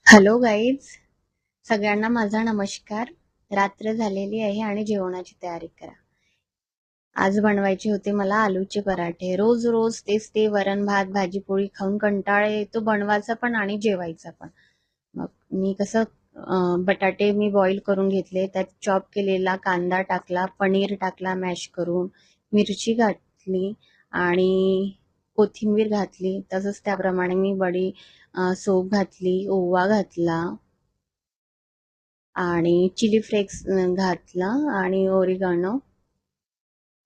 Hello guys, सगळ्यांना माझा नमस्कार. रात्र झालेली आहे आणि जेवणाची तयारी करा. आज बनवायचे होते मला आलूचे पराठे. रोज रोज तेच ते वरण भात भाजी पोळी खाऊन कंटाळा येतो बनवायचा पण आणि जेवायचा पण. मग मी कसं बटाटे मी बॉईल करून घेतले, त्यात चॉप केलेला कांदा टाकला, पनीर टाकला मॅश करून, मिरची घातली आणि कोथिंबीर घातली. तसंच त्याप्रमाणे मी सोप घातली, ओवा घातला आणि चिली फ्लेक्स घातला आणि ओरिगानो.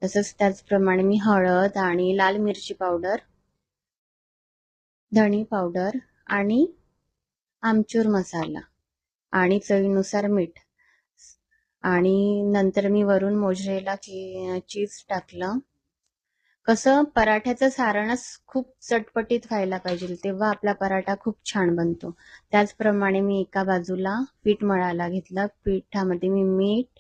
तसंच त्याचप्रमाणे मी हळद आणि लाल मिरची पावडर, धणी पावडर आणि आमचूर मसाला आणि चवीनुसार मीठ आणि नंतर मी वरून मोजरेला चीज टाकलं. कसं पराठ्याचं सारणच खूप चटपटीत व्हायला पाहिजे, तेव्हा आपला पराठा खूप छान बनतो. त्याचप्रमाणे मी एका बाजूला पीठ मळायला घेतलं. पिठामध्ये मी मीठ,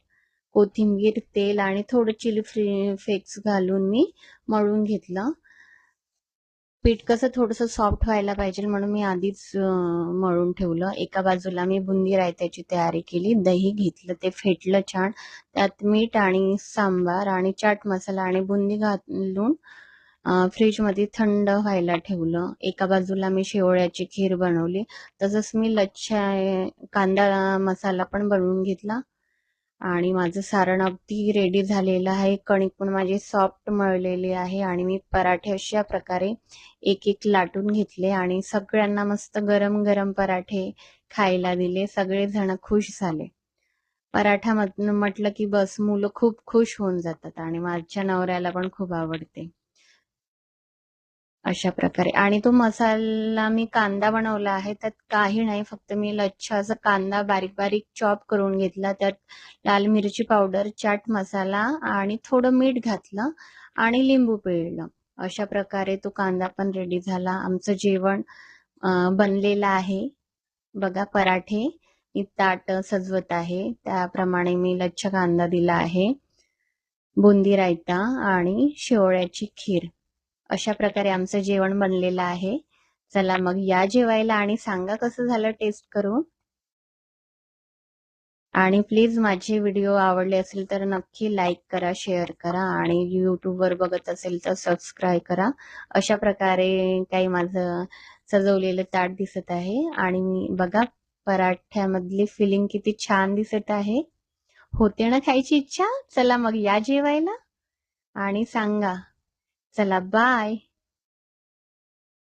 कोथिंबीर, तेल आणि थोडं चिली फ्लेक्स घालून मी मळून घेतलं. पीठ कसं थोडंसं सॉफ्ट व्हायला पाहिजे म्हणून मी आधीच मळून ठेवलं. एका बाजूला मी बुंदी रायत्याची तयारी केली. दही घेतलं, ते फेटलं छान. त्यात मीठ आणि सांबार आणि चाट मसाला आणि बुंदी घालून फ्रीजमध्ये थंड व्हायला ठेवलं. एका बाजूला मी शेवळ्याची खीर बनवली. तसंच मी लच्छा कांदा मसाला पण बनवून घेतला आणि माझं सारण अगदी रेडी झालेलं आहे. कणिक पण माझी सॉफ्ट मळलेली आहे आणि मी पराठे अशा प्रकारे एक एक लाटून घेतले आणि सगळ्यांना मस्त गरम गरम पराठे खायला दिले. सगळेजण खुश झाले. पराठा म्हटलं की बस मुलं खूप खुश होऊन जातात आणि माझ्या नवऱ्याला पण खूप आवडते. अशा प्रकारे आणि तो मसाला मी कांदा बनवला आहे, त्यात काही नाही, फक्त मी लच्छा असा कांदा बारीक बारीक चॉप करून घेतला. त्यात लाल मिरची पावडर, चाट मसाला आणि थोडं मीठ घातलं आणि लिंबू पिळलं. अशा प्रकारे तो कांदा पण रेडी झाला. आमचं जेवण बनलेलं आहे. बघा पराठे मी ताट सजवत आहे, त्याप्रमाणे मी लच्छा कांदा दिला आहे, बुंदी रायता आणि शेवळ्याची खीर. अशा प्रकारे आमचं जेवण बनलेलं आहे. चला मग या जेवायला आणि सांगा कसं झालं टेस्ट करून. आणि प्लीज माझे व्हिडिओ आवडले असेल तर नक्की लाईक करा, शेअर करा आणि यूट्यूबवर बघत असेल तर सबस्क्राईब करा. अशा प्रकारे काही माझं सजवलेलं ताट दिसत आहे आणि मी बघा पराठ्यामधली फिलिंग किती छान दिसत आहे. होते ना खायची इच्छा. चला मग या जेवायला आणि सांगा. चला बाय.